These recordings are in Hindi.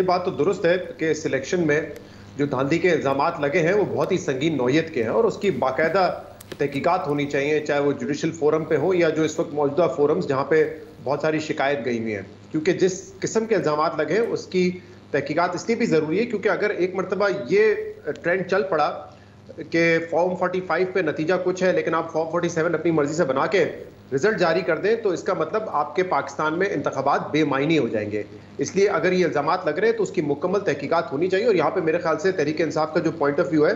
बात तो दुरुस्त है कि सिलेक्शन में जो धांधली के इल्ज़ामात लगे हैं वो बहुत ही संगीन नौयत के हैं और उसकी बाकायदा तहकीकात होनी चाहिए, चाहे वो जुडिशल फोरम पे हो या जो इस वक्त मौजूदा फोरम्स जहाँ पे बहुत सारी शिकायत गई हुई हैं। क्योंकि जिस किस्म के इल्ज़ामात लगे हैं उसकी तहकीकात इसलिए भी ज़रूरी है क्योंकि अगर एक मरतबा ये ट्रेंड चल पड़ा कि फॉर्म 45 पे नतीजा कुछ है लेकिन आप फॉर्म 47 अपनी मर्जी से बना के रिजल्ट जारी कर दें तो इसका मतलब आपके पाकिस्तान में इंतखाबात बेमायनी हो जाएंगे। इसलिए अगर ये इल्ज़ामात लग रहे हैं तो उसकी मुकम्मल तहकीकात होनी चाहिए और यहाँ पे मेरे ख्याल से तहरीक इंसाफ का जो पॉइंट ऑफ व्यू है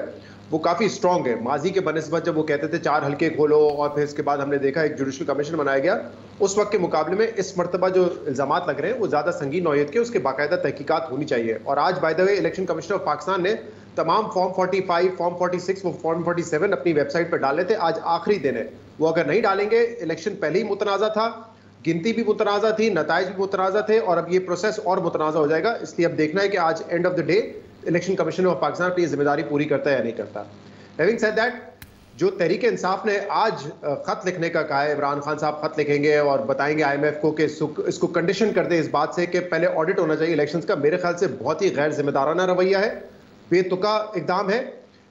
वो काफ़ी स्ट्रॉन्ग है। माजी के बनिस्बत जब वो कहते थे 4 हल्के खोलो और फिर इसके बाद हमने देखा एक जुडिशल कमीशन बनाया गया, उस वक्त के मुकाबले में इस मरतबा जो इल्ज़ामात लग रहे हैं वो ज़्यादा संगीन नौयत के, उसके बाकायदा तहकीकात होनी चाहिए। और आज by the way election commissioner of Pakistan ने तमाम फॉर्म 45, फॉर्म 46, वो फॉर्म 47 अपनी वेबसाइट पर डाले थे। आज आखिरी दिन है, वो अगर नहीं डालेंगे, इलेक्शन पहले ही मुतनाज़ा था, गिनती भी मुतनाज़ा थी, नताइज भी मुतनाज़ा थे और अब ये प्रोसेस और मुतनाज़ा हो जाएगा। इसलिए अब देखना है कि आज end of the day election commission of Pakistan अपनी जिम्मेदारी पूरी करता है या नहीं करता। हैविंग सेड दैट, जो तहरीक इंसाफ ने आज खत लिखने का कहा है, इमरान खान साहब खत लिखेंगे और बताएंगे IMF को कि इसको कंडीशन कर दे इस बात से कि पहले ऑडिट होना चाहिए इलेक्शंस का, मेरे ख्याल से बहुत ही गैर जिम्मेदाराना रवैया है, बेतुका इकदाम है।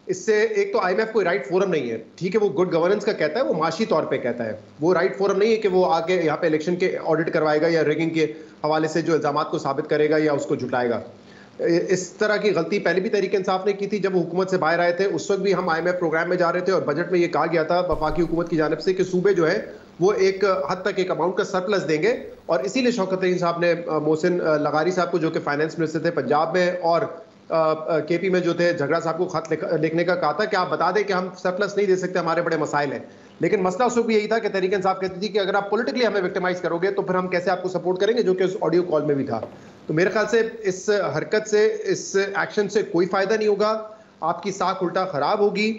इससे एक तो IMF कोई राइट फोरम नहीं है, ठीक है, वो गुड गवर्नेंस का कहता है, वो माशी तौर पे कहता है, वो राइट फोरम नहीं है कि वो आगे यहाँ पे इलेक्शन के ऑडिट करवाएगा या रिगिंग के हवाले से जो इल्जामात को साबित करेगा या उसको जुटाएगा। इस तरह की गलती पहले भी तहरीक इंसाफ ने की थी जब वो हुकूमत से बाहर आए थे। उस वक्त भी हम IMF प्रोग्राम में जा रहे थे और बजट में ये कहा गया था वफाकी हुकूमत की जानिब से कि सूबे जो है वो एक हद तक एक अमाउंट का सरप्लस देंगे और इसीलिए शौकत तरीन साहब ने मोहसिन लगारी साहब को, जो कि फाइनेंस मिनिस्टर थे पंजाब में, और KP में जो थे झगड़ा साहब को खत लिखने का कहा था कि आप बता दें कि हम सरप्लस नहीं दे सकते, हमारे बड़े मसाइल हैं। लेकिन मसला उस वक्त भी यही था कि तहरीक इंसाफ कहती थी कि अगर आप पॉलिटिकली हमें विक्टिमाइज करोगे तो फिर हम कैसे आपको सपोर्ट करेंगे, जो कि उस ऑडियो कॉल में भी था। तो मेरे ख्याल से इस हरकत से, इस एक्शन से कोई फायदा नहीं होगा, आपकी साख उल्टा खराब होगी।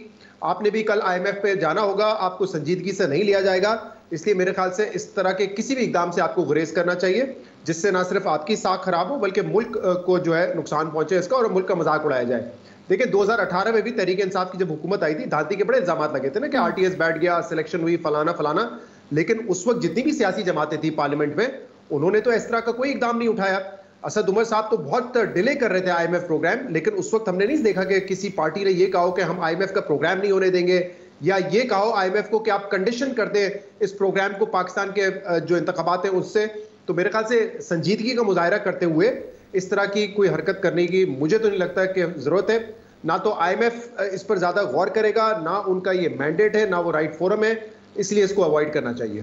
आपने भी कल IMF पे जाना होगा, आपको संजीदगी से नहीं लिया जाएगा। इसलिए मेरे ख्याल से इस तरह के किसी भी इकदाम से आपको गुरेज करना चाहिए जिससे ना सिर्फ आपकी साख खराब हो बल्कि मुल्क को जो है नुकसान पहुंचे इसका और मुल्क का मजाक उड़ाया जाए। देखिए 2018 में भी तहरीक इंसाफ की जब हुकूमत आई थी, धांधली के बड़े इल्जाम लगे थे ना कि RTS बैठ गया, सिलेक्शन हुई, फलाना फलाना, लेकिन उस वक्त जितनी भी सियासी जमातें थी पार्लियामेंट में, उन्होंने तो इस तरह का कोई इकदाम नहीं उठाया। असद उमर साहब तो बहुत डिले कर रहे थे IMF प्रोग्राम, लेकिन उस वक्त हमने नहीं देखा कि किसी पार्टी ने यह कहा कि हम IMF का प्रोग्राम नहीं होने देंगे, या ये कहो IMF को कि आप कंडीशन कर दें इस प्रोग्राम को पाकिस्तान के जो इंतखाबात हैं उससे। तो मेरे ख्याल से संजीदगी का मुजाहरा करते हुए इस तरह की कोई हरकत करने की मुझे तो नहीं लगता कि जरूरत है। ना तो IMF इस पर ज्यादा गौर करेगा, ना उनका ये मैंडेट है, ना वो राइट फोरम है, इसलिए इसको अवॉइड करना चाहिए।